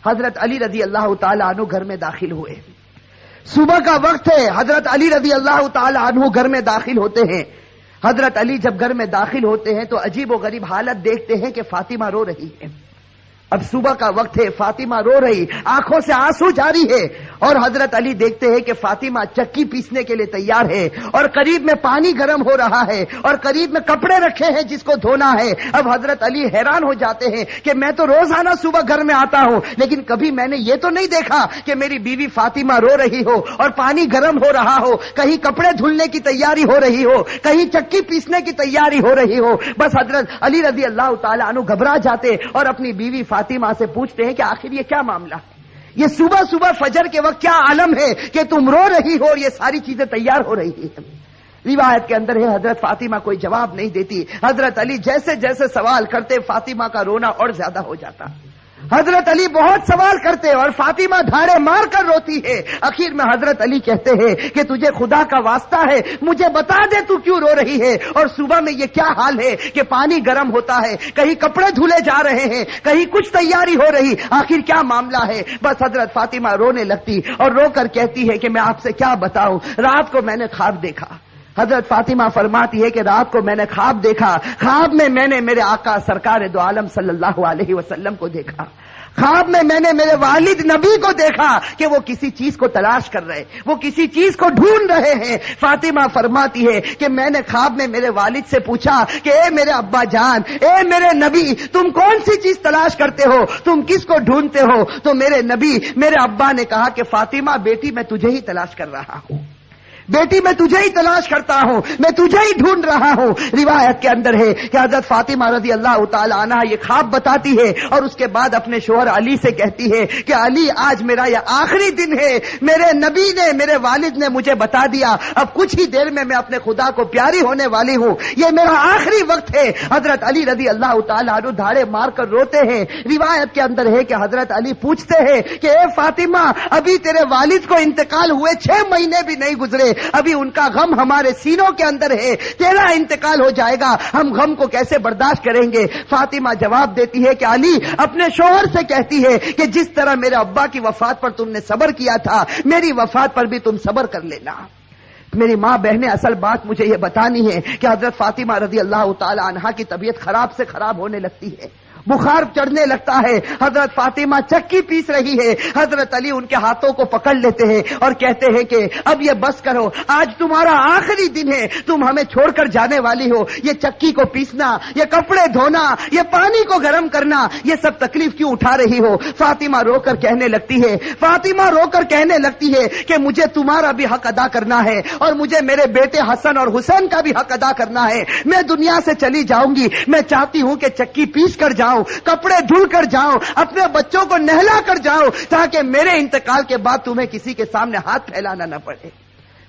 حضرت علی رضی اللہ تعالی عنہ گھر میں داخل ہوئے. صبح کا وقت ہے. حضرت علی رضی اللہ تعالی عنہ گھر میں داخل ہوتے ہیں. حضرت علی جب گھر میں داخل ہوتے ہیں تو عجیب و غریب حالت دیکھتے ہیں کہ فاطمہ رو رہی ہے. اب صبح کا وقت ہے, فاطمہ رو رہی, آنکھوں سے آنسو جاری ہے, اور حضرت علی دیکھتے ہیں کہ فاطمہ چکی پیسنے کے لیے تیار ہے, اور قریب میں پانی گرم ہو رہا ہے, اور قریب میں کپڑے رکھے ہیں جس کو دھونا ہے. اب حضرت علی حیران ہو جاتے ہیں کہ میں تو روزانہ صبح گھر میں آتا ہوں, لیکن کبھی میں نے یہ تو نہیں دیکھا کہ میری بیوی فاطمہ رو رہی ہو اور پانی گرم ہو رہا ہو, کہیں کپڑے دھلنے کی تیاری ہو رہی ہو, کہیں چکی پیسنے کی تیاری ہو رہی ہو. بس حضرت علی رضی اللہ تعالی عنہ گھبرا جاتے اور اپنی بیوی فاطمہ سے پوچھتے ہیں کہ آخر یہ کیا معاملہ ہے, یہ صبح صبح فجر کے وقت کیا عالم ہے کہ تم رو رہی ہو اور یہ ساری چیزیں تیار ہو رہی ہیں. روایت کے اندر ہے حضرت فاطمہ کوئی جواب نہیں دیتی. حضرت علی جیسے جیسے سوال کرتے فاطمہ کا رونا اور زیادہ ہو جاتا. حضرت علی بہت سوال کرتے اور فاطمہ دھاڑے مار کر روتی ہے. آخر میں حضرت علی کہتے ہیں کہ تجھے خدا کا واسطہ ہے, مجھے بتا دے تو کیوں رو رہی ہے, اور صبح میں یہ کیا حال ہے کہ پانی گرم ہوتا ہے, کہیں کپڑے دھلے جا رہے ہیں, کہیں کچھ تیاری ہو رہی, آخر کیا معاملہ ہے. بس حضرت فاطمہ رونے لگتی اور رو کر کہتی ہے کہ میں آپ سے کیا بتاؤں, رات کو میں نے خواب دیکھا. حضرت فاطمہ فرماتی ہے کہ رات کو میں نے خواب دیکھا, خواب میں نے میرے آقا سرکار دو عالم صلی اللہ علیہ وسلم کو دیکھا. خواب میں نے میرے والد نبی کو دیکھا کہ وہ کسی چیز کو تلاش کر رہے, وہ کسی چیز کو ڈھونڈ رہے ہیں. فاطمہ فرماتی ہے کہ میں نے خواب میں میرے والد سے پوچھا کہ اے میرے ابا جان, اے میرے نبی, تم کون سی چیز تلاش کرتے ہو, تم کس کو ڈھونڈتے ہو؟ تو میرے نبی, میرے ابا نے کہا کہ فاطمہ بیٹی میں تجھے ہی تلاش کر رہا ہوں, بیٹی میں تجھے ہی تلاش کرتا ہوں, میں تجھے ہی ڈھونڈ رہا ہوں. روایت کے اندر ہے کہ حضرت فاطمہ رضی اللہ تعالی عنہا یہ خواب بتاتی ہے اور اس کے بعد اپنے شوہر علی سے کہتی ہے کہ علی آج میرا یہ آخری دن ہے, میرے نبی نے, میرے والد نے مجھے بتا دیا, اب کچھ ہی دیر میں اپنے خدا کو پیاری ہونے والی ہوں, یہ میرا آخری وقت ہے. حضرت علی رضی اللہ تعالی عنہ دھاڑے مار کر روتے ہیں. روایت کے اندر ہے کہ حضرت علی پوچھتے ہیں کہ اے فاطمہ, ابھی تیرے والد کو انتقال ہوئے 6 مہینے بھی نہیں گزرے, ابھی ان کا غم ہمارے سینوں کے اندر ہے, تیرا انتقال ہو جائے گا, ہم غم کو کیسے برداشت کریں گے. فاطمہ جواب دیتی ہے کہ علی اپنے شوہر سے کہتی ہے کہ جس طرح میرے ابا کی وفات پر تم نے صبر کیا تھا, میری وفات پر بھی تم صبر کر لینا. میری ماں بہنیں, اصل بات مجھے یہ بتانی ہے کہ حضرت فاطمہ رضی اللہ تعالی عنہا کی طبیعت خراب سے خراب ہونے لگتی ہے, بخار چڑھنے لگتا ہے. حضرت فاطمہ چکی پیس رہی ہے, حضرت علی ان کے ہاتھوں کو پکڑ لیتے ہیں اور کہتے ہیں کہ اب یہ بس کرو, آج تمہارا آخری دن ہے, تم ہمیں چھوڑ کر جانے والی ہو, یہ چکی کو پیسنا, یہ کپڑے دھونا, یہ پانی کو گرم کرنا, یہ سب تکلیف کیوں اٹھا رہی ہو. فاطمہ رو کر کہنے لگتی ہے, فاطمہ رو کر کہنے لگتی ہے کہ مجھے تمہارا بھی حق ادا کرنا ہے اور مجھے میرے بیٹے حسن اور حسین کا بھی حق ادا کرنا ہے. میں دنیا سے چلی جاؤں گی, میں چاہتی ہوں کہ چکی پیس کر جاؤں, کپڑے دھل کر جاؤں, اپنے بچوں کو نہلا کر جاؤں, تاکہ میرے انتقال کے بعد تمہیں کسی کے سامنے ہاتھ پھیلانا نہ پڑے,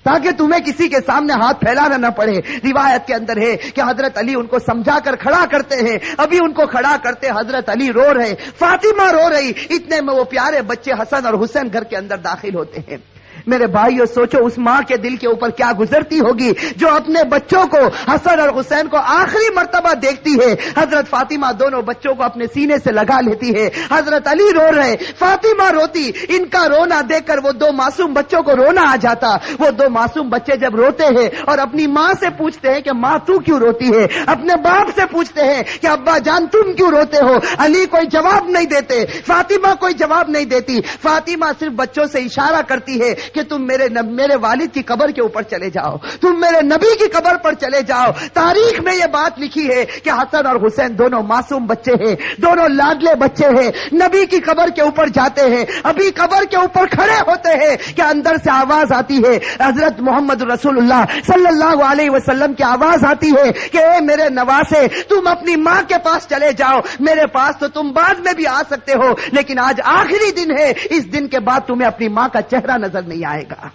تاکہ تمہیں کسی کے سامنے ہاتھ پھیلانا نہ پڑے. روایت کے اندر ہے کہ حضرت علی ان کو سمجھا کر کھڑا کرتے ہیں, ابھی ان کو کھڑا کرتے حضرت علی رو رہے, فاطمہ رو رہی, اتنے میں وہ پیارے بچے حسن اور حسین گھر کے اندر داخل ہوتے ہیں. میرے بھائیو, سوچو اس ماں کے دل کے اوپر کیا گزرتی ہوگی جو اپنے بچوں کو, حسن اور حسین کو آخری مرتبہ دیکھتی ہے. حضرت فاطمہ دونوں بچوں کو اپنے سینے سے لگا لیتی ہے, حضرت علی رو رہے, فاطمہ روتی. ان کا رونا دیکھ کر وہ 2 معصوم بچوں کو رونا آ جاتا. وہ 2 معصوم بچے جب روتے ہیں اور اپنی ماں سے پوچھتے ہیں کہ ماں تو کیوں روتی ہے, اپنے باپ سے پوچھتے ہیں کہ ابا جان تم کیوں روتے ہو. علی کوئی جواب نہیں دیتے, فاطمہ کوئی جواب نہیں دیتی. فاطمہ صرف بچوں سے اشارہ کرتی ہے کہ تم میرے والد کی قبر کے اوپر چلے جاؤ, تم میرے نبی کی قبر پر چلے جاؤ. تاریخ میں یہ بات لکھی ہے کہ حسن اور حسین دونوں معصوم بچے ہیں, دونوں لاڈلے بچے ہیں, نبی کی قبر کے اوپر جاتے ہیں. ابھی قبر کے اوپر کھڑے ہوتے ہیں کہ اندر سے آواز آتی ہے, حضرت محمد رسول اللہ صلی اللہ علیہ وسلم کی آواز آتی ہے کہ اے میرے نواسے, تم اپنی ماں کے پاس چلے جاؤ, میرے پاس تو تم بعد میں بھی آ سکتے ہو, لیکن آج آخری دن ہے, اس دن کے بعد تمہیں اپنی ماں کا چہرہ نظر نہیں آئے گا.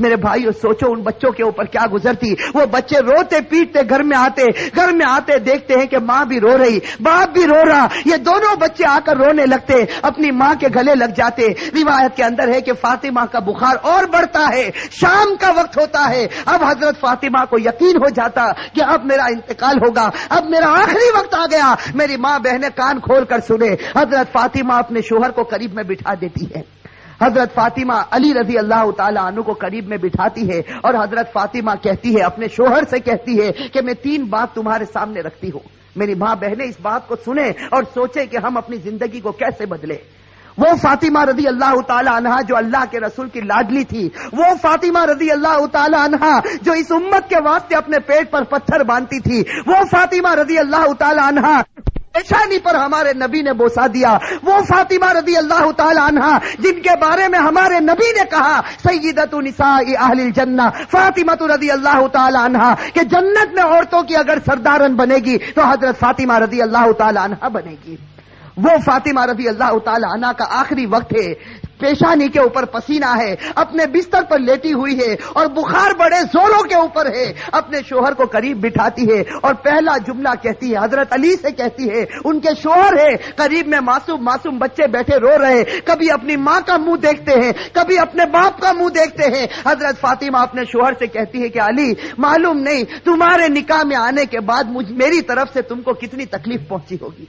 میرے بھائیو سوچو ان بچوں کے اوپر کیا گزرتی. وہ بچے روتے پیٹتے گھر میں آتے دیکھتے ہیں کہ ماں بھی رو رہی, باپ بھی رو رہا. یہ دونوں بچے آ کر رونے لگتے, اپنی ماں کے گلے لگ جاتے. روایت کے اندر ہے کہ فاطمہ کا بخار اور بڑھتا ہے. شام کا وقت ہوتا ہے. اب حضرت فاطمہ کو یقین ہو جاتا کہ اب میرا انتقال ہوگا, اب میرا آخری وقت آ گیا. میری ماں بہنیں کان کھول کر سنے. حضرت فاطمہ اپنے شوہر کو قریب میں بٹھا دیتی ہے. حضرت فاطمہ علی رضی اللہ تعالی عنہ کو قریب میں بٹھاتی ہے اور حضرت فاطمہ کہتی ہے, اپنے شوہر سے کہتی ہے کہ میں 3 بات تمہارے سامنے رکھتی ہوں. میری ماں بہنیں اس بات کو سنیں اور سوچیں کہ ہم اپنی زندگی کو کیسے بدلیں. وہ فاطمہ رضی اللہ تعالی عنہا جو اللہ کے رسول کی لاڈلی تھی, وہ فاطمہ رضی اللہ تعالی عنہا جو اس امت کے واسطے اپنے پیٹ پر پتھر باندھتی تھی, وہ فاطمہ رضی اللہ تعالی عنہا پیشانی پر ہمارے نبی نے بوسا دیا, وہ فاطمہ رضی اللہ تعالی عنہا جن کے بارے میں ہمارے نبی نے کہا سیدۃ نساء اہل الجنہ فاطمہ رضی اللہ تعالی عنہا کہ جنت میں عورتوں کی اگر سردارن بنے گی تو حضرت فاطمہ رضی اللہ تعالی عنہا بنے گی. وہ فاطمہ رضی اللہ تعالی عنہا کا آخری وقت ہے, پیشانی کے اوپر پسینہ ہے, اپنے بستر پر لیٹی ہوئی ہے اور بخار بڑے زوروں کے اوپر ہے. اپنے شوہر کو قریب بٹھاتی ہے اور پہلا جملہ کہتی ہے, حضرت علی سے کہتی ہے, ان کے شوہر ہے, قریب میں معصوم بچے بیٹھے رو رہے, کبھی اپنی ماں کا منہ دیکھتے ہیں, کبھی اپنے باپ کا منہ دیکھتے ہیں. حضرت فاطمہ اپنے شوہر سے کہتی ہے کہ علی معلوم نہیں تمہارے نکاح میں آنے کے بعد میری طرف سے تم کو کتنی تکلیف پہنچی ہوگی.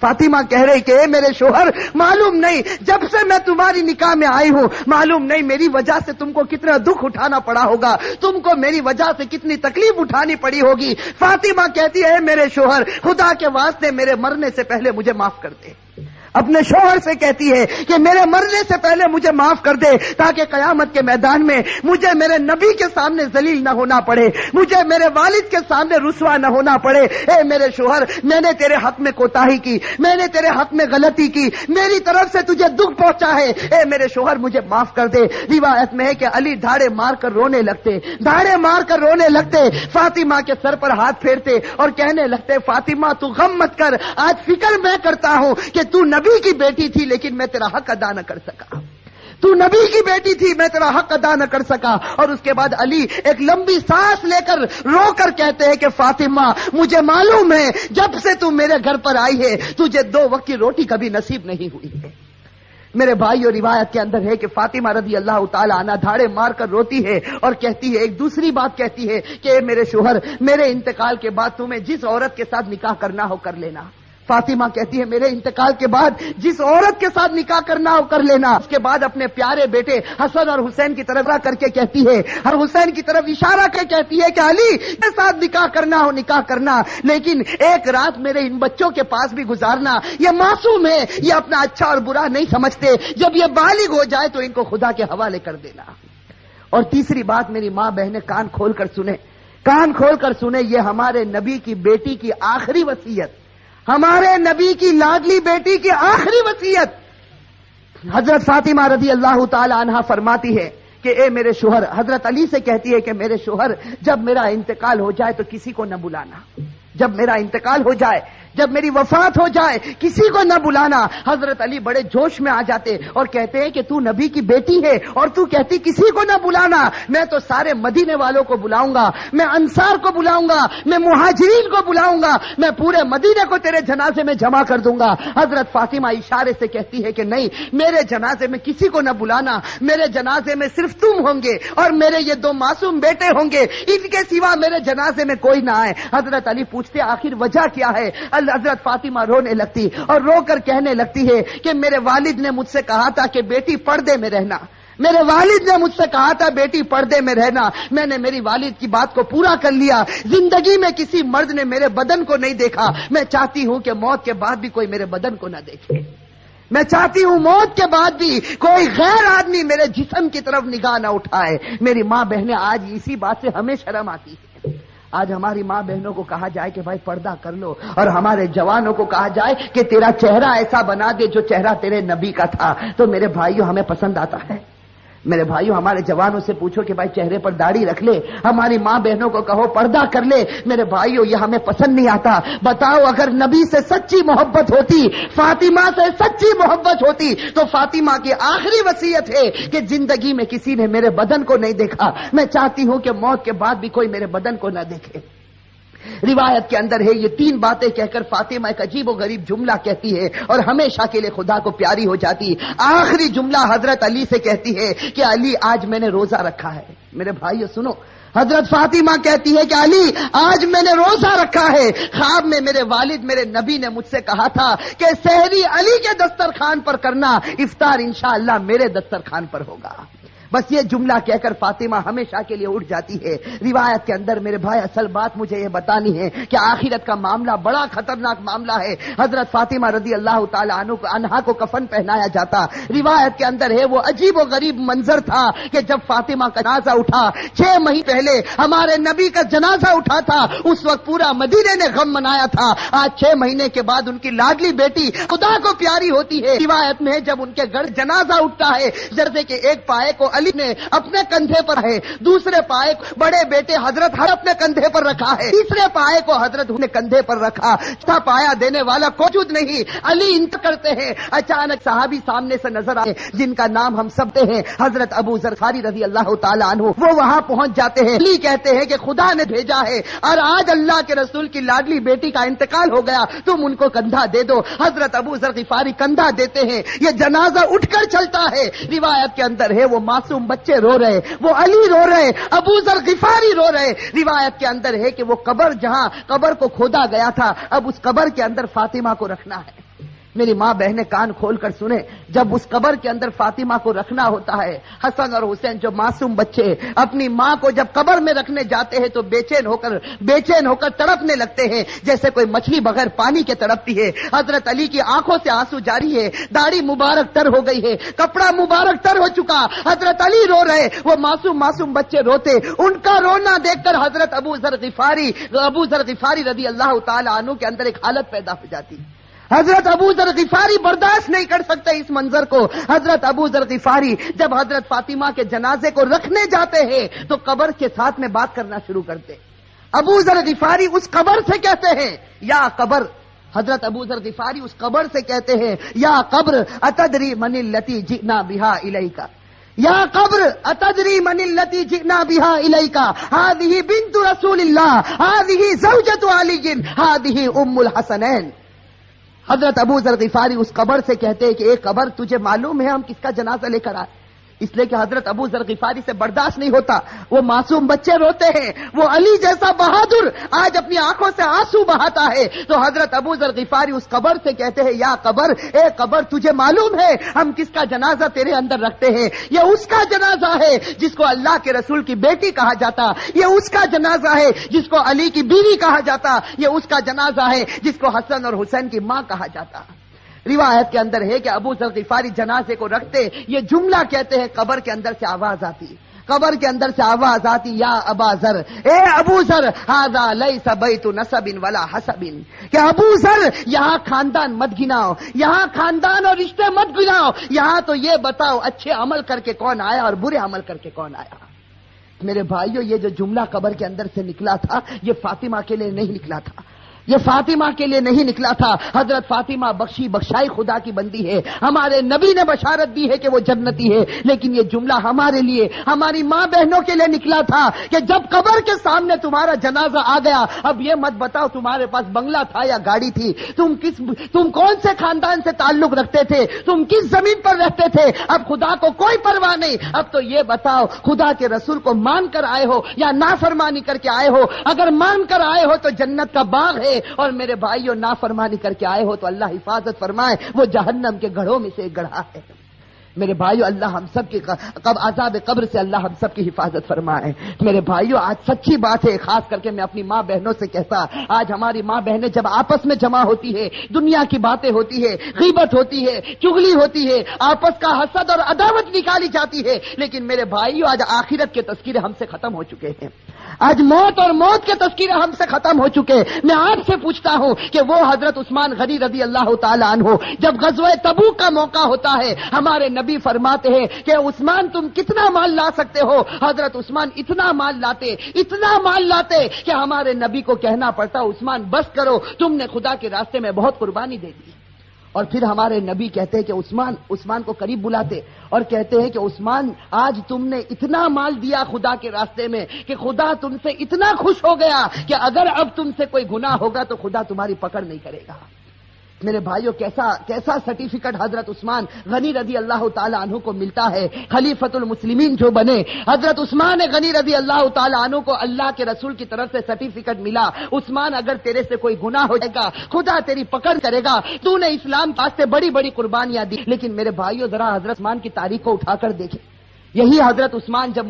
فاطمہ کہہ رہی کہ اے میرے شوہر معلوم نہیں جب سے میں تمہاری نکاح میں آئی ہوں معلوم نہیں میری وجہ سے تم کو کتنا دکھ اٹھانا پڑا ہوگا, تم کو میری وجہ سے کتنی تکلیف اٹھانی پڑی ہوگی. فاطمہ کہتی ہے اے میرے شوہر خدا کے واسطے میرے مرنے سے پہلے مجھے معاف کر دے. اپنے شوہر سے کہتی ہے کہ میرے مرنے سے پہلے مجھے معاف کر دے تاکہ قیامت کے میدان میں مجھے میرے نبی کے سامنے ذلیل نہ ہونا پڑے, مجھے میرے والد کے سامنے رسوا نہ ہونا پڑے. اے میرے شوہر میں نے تیرے حق میں کوتاہی کی, میں نے تیرے حق میں غلطی کی, میری طرف سے تجھے دکھ پہنچا ہے, اے میرے شوہر مجھے معاف کر دے. روایت میں ہے کہ علی دھاڑے مار کر رونے لگتے, فاطمہ کے سر پر ہاتھ پھیرتے اور کہنے لگتے فاطمہ تو غم مت کر, آج فکر میں کرتا ہوں کہ تو نبی کی بیٹی تھی لیکن میں تیرا حق ادا نہ کر سکا, تو نبی کی بیٹی تھی میں تیرا حق ادا نہ کر سکا. اور اس کے بعد علی ایک لمبی سانس لے کر رو کر کہتے ہیں کہ فاطمہ مجھے معلوم ہے جب سے تو میرے گھر پر آئی ہے تجھے 2 وقت کی روٹی کبھی نصیب نہیں ہوئی ہے. میرے بھائیو روایت کے اندر ہے کہ فاطمہ رضی اللہ تعالی عنہا دھاڑے مار کر روتی ہے اور کہتی ہے, ایک دوسری بات کہتی ہے کہ اے میرے شوہر میرے انتقال کے بعد تمہیں جس عورت کے ساتھ نکاح کرنا ہو کر لینا. فاطمہ کہتی ہے میرے انتقال کے بعد جس عورت کے ساتھ نکاح کرنا ہو کر لینا. اس کے بعد اپنے پیارے بیٹے حسن اور حسین کی طرف کر کے کہتی ہے, اور حسین کی طرف اشارہ کر کہتی ہے کہ علی کے ساتھ نکاح کرنا ہو نکاح کرنا, لیکن ایک رات میرے ان بچوں کے پاس بھی گزارنا. یہ معصوم ہے, یہ اپنا اچھا اور برا نہیں سمجھتے, جب یہ بالغ ہو جائے تو ان کو خدا کے حوالے کر دینا. اور تیسری بات میری ماں بہنیں کان کھول کر سنیں, یہ ہمارے نبی کی بیٹی کی آخری وصیت, ہمارے نبی کی لاڈلی بیٹی کی آخری وصیت. حضرت فاطمہ رضی اللہ تعالی عنہا فرماتی ہے کہ اے میرے شوہر, حضرت علی سے کہتی ہے کہ میرے شوہر جب میرا انتقال ہو جائے تو کسی کو نہ بلانا, جب میرا انتقال ہو جائے, جب میری وفات ہو جائے کسی کو نہ بلانا. حضرت علی بڑے جوش میں آ جاتے اور کہتے ہیں کہ تو نبی کی بیٹی ہے اور تو کہتی کسی کو نہ بلانا, میں تو سارے مدینے والوں کو بلاؤں گا, میں انصار کو بلاؤں گا, میں مہاجرین کو بلاؤں گا, میں پورے مدینے کو تیرے جنازے میں جمع کر دوں گا. حضرت فاطمہ اشارے سے کہتی ہے کہ نہیں, میرے جنازے میں کسی کو نہ بلانا, میرے جنازے میں صرف تم ہوں گے اور میرے یہ 2 معصوم بیٹے ہوں گے, ان کے سوا میرے جنازے میں کوئی نہ آئے. حضرت علی پوچھتے آخر وجہ کیا ہے؟ حضرت فاطمہ رونے لگتی اور رو کر کہنے لگتی ہے کہ میرے والد نے مجھ سے کہا تھا کہ بیٹی پردے میں رہنا, میرے والد نے مجھ سے کہا تھا بیٹی پردے میں رہنا, میں نے میری والد کی بات کو پورا کر لیا. زندگی میں کسی مرد نے میرے بدن کو نہیں دیکھا, میں چاہتی ہوں کہ موت کے بعد بھی کوئی میرے بدن کو نہ دیکھے, میں چاہتی ہوں موت کے بعد بھی کوئی غیر آدمی میرے جسم کی طرف نگاہ نہ اٹھائے. میری ماں بہنیں آج اسی بات سے ہمیں شرم آتی ہے. آج ہماری ماں بہنوں کو کہا جائے کہ بھائی پردہ کر لو, اور ہمارے جوانوں کو کہا جائے کہ تیرا چہرہ ایسا بنا دے جو چہرہ تیرے نبی کا تھا, تو میرے بھائیوں ہمیں پسند آتا ہے؟ میرے بھائیوں ہمارے جوانوں سے پوچھو کہ بھائی چہرے پر داڑھی رکھ لے، ہماری ماں بہنوں کو کہو پردہ کر لے، میرے بھائیوں یہ ہمیں پسند نہیں آتا۔ بتاؤ اگر نبی سے سچی محبت ہوتی، فاطمہ سے سچی محبت ہوتی تو فاطمہ کی آخری وصیت ہے کہ زندگی میں کسی نے میرے بدن کو نہیں دیکھا، میں چاہتی ہوں کہ موت کے بعد بھی کوئی میرے بدن کو نہ دیکھے۔ روایت کے اندر ہے یہ 3 باتیں کہہ کر فاطمہ ایک عجیب و غریب جملہ کہتی ہے اور ہمیشہ کے لیے خدا کو پیاری ہو جاتی۔ آخری جملہ حضرت علی سے کہتی ہے کہ علی آج میں نے روزہ رکھا ہے۔ میرے بھائیو سنو، حضرت فاطمہ کہتی ہے کہ علی آج میں نے روزہ رکھا ہے، خواب میں میرے والد میرے نبی نے مجھ سے کہا تھا کہ سحری علی کے دسترخوان پر کرنا، افطار انشاءاللہ میرے دسترخوان پر ہوگا۔ بس یہ جملہ کہہ کر فاطمہ ہمیشہ کے لیے اٹھ جاتی ہے۔ روایت کے اندر میرے بھائی اصل بات مجھے یہ بتانی ہے کہ آخرت کا معاملہ بڑا خطرناک معاملہ ہے۔ حضرت فاطمہ رضی اللہ تعالی عنہا کو کفن پہنایا جاتا۔ روایت کے اندر ہے وہ عجیب و غریب منظر تھا کہ جب فاطمہ کا جنازہ اٹھا، 6 مہینے پہلے ہمارے نبی کا جنازہ اٹھا تھا، اس وقت پورا مدینے نے غم منایا تھا۔ آج 6 مہینے کے بعد ان کی لاڈلی بیٹی خدا کو پیاری ہوتی ہے۔ روایت میں جب ان کے گھر جنازہ اٹھتا ہے، جیسے کہ ایک پائے کو علی نے اپنے کندھے پر ہے، دوسرے پائے بڑے بیٹے حضرت ہر اپنے کندھے پر رکھا ہے، تیسرے پائے کو حضرت نے کندھے پر رکھا، چوتھا پایا دینے والا موجود نہیں، علی انت کرتے ہیں۔ اچانک صحابی سامنے سے نظر آئے جن کا نام ہم سب تے ہیں، حضرت ابو ذر غفاری رضی اللہ تعالی عنہ، وہ وہاں پہنچ جاتے ہیں۔ علی کہتے ہیں کہ خدا نے بھیجا ہے اور آج اللہ کے رسول کی لاڈلی بیٹی کا انتقال ہو گیا، تم ان کو کندھا دے دو۔ حضرت ابو ذر غفاری کندھا دیتے ہیں، یہ جنازہ اٹھ کر چلتا ہے۔ روایت کے اندر ہے وہ معصوم بچے رو رہے، وہ علی رو رہے، ابو ذر غفاری رو رہے۔ روایت کے اندر ہے کہ وہ قبر جہاں قبر کو کھودا گیا تھا، اب اس قبر کے اندر فاطمہ کو رکھنا ہے۔ میری ماں بہنیں کان کھول کر سنیں، جب اس قبر کے اندر فاطمہ کو رکھنا ہوتا ہے، حسن اور حسین جو معصوم بچے اپنی ماں کو جب قبر میں رکھنے جاتے ہیں تو بے چین ہو کر تڑپنے لگتے ہیں جیسے کوئی مچھلی بغیر پانی کے تڑپتی ہے۔ حضرت علی کی آنکھوں سے آنسو جاری ہے، داڑھی مبارک تر ہو گئی ہے، کپڑا مبارک تر ہو چکا، حضرت علی رو رہے، وہ معصوم بچے روتے۔ ان کا رونا دیکھ کر حضرت ابو ذر غفاری رضی اللہ تعالی عنہ کے اندر ایک حالت پیدا ہو جاتی۔ حضرت ابو ذر غفاری برداشت نہیں کر سکتے اس منظر کو۔ حضرت ابو ذر غفاری جب حضرت فاطمہ کے جنازے کو رکھنے جاتے ہیں تو قبر کے ساتھ میں بات کرنا شروع کرتے۔ ابو ذر غفاری اس قبر سے کہتے ہیں، یا قبر، حضرت ابو ذر غفاری اس قبر سے کہتے ہیں، یا قبر اتدری من التی جئنا بہا الیک، یا قبر اتدری من التی جئنا بہا الیک، ہذہ بنت رسول اللہ، ہذہ زوجۃ علی، ہذہ ام الحسنین۔ حضرت ابو ذر غفاری اس قبر سے کہتے ہیں کہ اے قبر، تجھے معلوم ہے ہم کس کا جنازہ لے کر آئے؟ اس لیے کہ حضرت ابو ذر غفاری سے برداشت نہیں ہوتا، وہ معصوم بچے روتے ہیں، وہ علی جیسا بہادر آج اپنی آنکھوں سے آنسو بہاتا ہے، تو حضرت ابو ذر غفاری اس قبر سے کہتے ہیں، یا قبر، اے قبر، تجھے معلوم ہے ہم کس کا جنازہ تیرے اندر رکھتے ہیں؟ یہ اس کا جنازہ ہے جس کو اللہ کے رسول کی بیٹی کہا جاتا، یہ اس کا جنازہ ہے جس کو علی کی بیوی کہا جاتا، یہ اس کا جنازہ ہے جس کو حسن اور حسین کی ماں کہا جاتا۔ روایت کے اندر ہے کہ ابو ذر غفاری جنازے کو رکھتے، یہ جملہ کہتے ہیں، قبر کے اندر سے آواز آتی، قبر کے اندر سے آواز آتی، یا ابا ذر، اے ابو ذر، ھذا لیس بیت نسب ولا حسب، کہ ابو ذر یہاں خاندان مت گناؤ، یہاں خاندان اور رشتے مت گناؤ، یہاں تو یہ بتاؤ اچھے عمل کر کے کون آیا اور برے عمل کر کے کون آیا۔ میرے بھائیو، یہ جو جملہ قبر کے اندر سے نکلا تھا، یہ فاطمہ کے لیے نہیں نکلا تھا، یہ فاطمہ کے لیے نہیں نکلا تھا۔ حضرت فاطمہ بخشائی خدا کی بندی ہے، ہمارے نبی نے بشارت دی ہے کہ وہ جنتی ہے، لیکن یہ جملہ ہمارے لیے، ہماری ماں بہنوں کے لیے نکلا تھا کہ جب قبر کے سامنے تمہارا جنازہ آ گیا، اب یہ مت بتاؤ تمہارے پاس بنگلہ تھا یا گاڑی تھی، تم کون سے خاندان سے تعلق رکھتے تھے، تم کس زمین پر رہتے تھے، اب خدا کو کوئی پرواہ نہیں، اب تو یہ بتاؤ خدا کے رسول کو مان کر آئے ہو یا نافرمانی کر کے آئے ہو؟ اگر مان کر آئے ہو تو جنت کا باغ ہے، اور میرے بھائیوں نافرمانی کر کے آئے ہو تو اللہ حفاظت فرمائے، وہ جہنم کے گڑھوں میں سے ایک گڑھا ہے۔ میرے بھائیوں، اللہ ہم سب کی عذاب قبر سے اللہ ہم سب کی حفاظت فرمائے۔ میرے بھائیوں، آج سچی بات ہے، خاص کر کے میں اپنی ماں بہنوں سے کہتا، آج ہماری ماں بہنیں جب آپس میں جمع ہوتی ہے، دنیا کی باتیں ہوتی ہے، غیبت ہوتی ہے، چغلی ہوتی ہے، آپس کا حسد اور عداوت نکالی جاتی ہے، لیکن میرے بھائیوں آج آخرت کے تذکرے ہم سے ختم ہو چکے ہیں۔ آج موت اور موت کے تذکرے ہم سے ختم ہو چکے. میں آپ سے پوچھتا ہوں کہ وہ حضرت عثمان غنی رضی اللہ تعالی عنہ جب غزوہ تبوک کا موقع ہوتا ہے, ہمارے نبی فرماتے ہیں کہ عثمان تم کتنا مال لا سکتے ہو؟ حضرت عثمان اتنا مال لاتے کہ ہمارے نبی کو کہنا پڑتا عثمان بس کرو, تم نے خدا کے راستے میں بہت قربانی دے دی. اور پھر ہمارے نبی کہتے ہیں کہ عثمان کو قریب بلاتے اور کہتے ہیں کہ عثمان آج تم نے اتنا مال دیا خدا کے راستے میں کہ خدا تم سے اتنا خوش ہو گیا کہ اگر اب تم سے کوئی گناہ ہوگا تو خدا تمہاری پکڑ نہیں کرے گا. میرے بھائیوں, کیسا سرٹیفکیٹ حضرت عثمان غنی رضی اللہ تعالی عنہ کو ملتا ہے. خلیفۃ المسلمین جو بنے حضرت عثمان غنی رضی اللہ تعالی عنہ کو اللہ کے رسول کی طرف سے سرٹیفکیٹ ملا, عثمان اگر تیرے سے کوئی گناہ ہو جائے گا خدا تیری پکڑ کرے گا, تو نے اسلام واسطے بڑی بڑی قربانیاں دی. لیکن میرے بھائیوں ذرا حضرت عثمان کی تاریخ کو اٹھا کر دیکھیں. یہی حضرت عثمان جب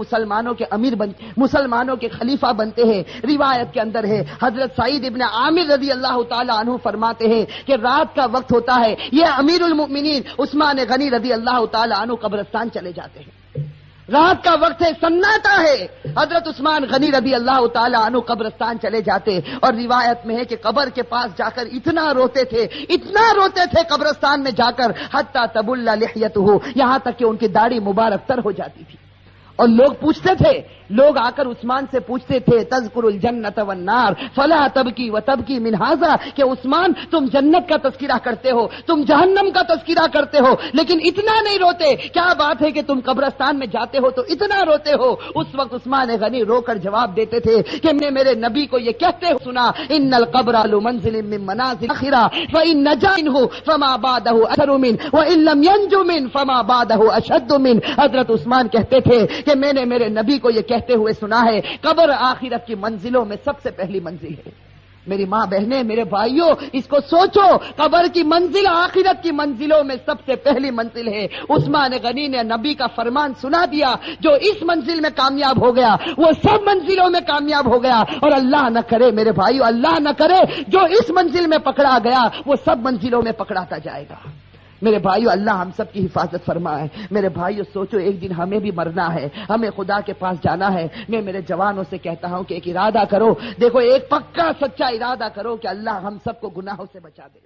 مسلمانوں کے خلیفہ بنتے ہیں, روایت کے اندر ہے حضرت سعید ابن عامر رضی اللہ تعالی عنہ فرماتے ہیں کہ رات کا وقت ہوتا ہے, یہ امیر المؤمنین عثمان غنی رضی اللہ تعالی عنہ قبرستان چلے جاتے ہیں. رات کا وقت ہے, سناٹا ہے, حضرت عثمان غنی رضی اللہ تعالی عنہ قبرستان چلے جاتے اور روایت میں ہے کہ قبر کے پاس جا کر اتنا روتے تھے قبرستان میں جا کر حتی تبل لحیتہ, یہاں تک کہ ان کی داڑھی مبارک تر ہو جاتی تھی. اور لوگ آ کر عثمان سے پوچھتے تھے تذکر الجنت والنار فلا تبکی وتبکی من ھذا, کہ عثمان تم جنت کا تذکرہ کرتے ہو, تم جہنم کا تذکرہ کرتے ہو, لیکن اتنا نہیں روتے. کیا بات ہے کہ تم قبرستان میں جاتے ہو تو اتنا روتے ہو؟ اس وقت عثمان غنی رو کر جواب دیتے تھے کہ میں میرے نبی کو یہ کہتے سنا, ان القبر لمنزل من منازل الاخرہ فان نجا منه فما بعده اثر منه وان لم ينج منه فما بعده اشد منه. حضرت عثمان کہتے تھے کہ میں نے میرے نبی کو یہ کہتے ہوئے سنا ہے قبر آخرت کی منزلوں میں سب سے پہلی منزل ہے. میری ماں بہنیں, میرے بھائیوں, اس کو سوچو, قبر کی منزل آخرت کی منزلوں میں سب سے پہلی منزل ہے. عثمان غنی نے نبی کا فرمان سنا دیا, جو اس منزل میں کامیاب ہو گیا وہ سب منزلوں میں کامیاب ہو گیا. اور اللہ نہ کرے میرے بھائیوں, اللہ نہ کرے جو اس منزل میں پکڑا گیا وہ سب منزلوں میں پکڑاتا جائے گا. میرے بھائیو, اللہ ہم سب کی حفاظت فرمائے. میرے بھائیو سوچو, ایک دن ہمیں بھی مرنا ہے, ہمیں خدا کے پاس جانا ہے. میں میرے جوانوں سے کہتا ہوں کہ ایک ارادہ کرو, دیکھو ایک پکا سچا ارادہ کرو کہ اللہ ہم سب کو گناہوں سے بچا دے.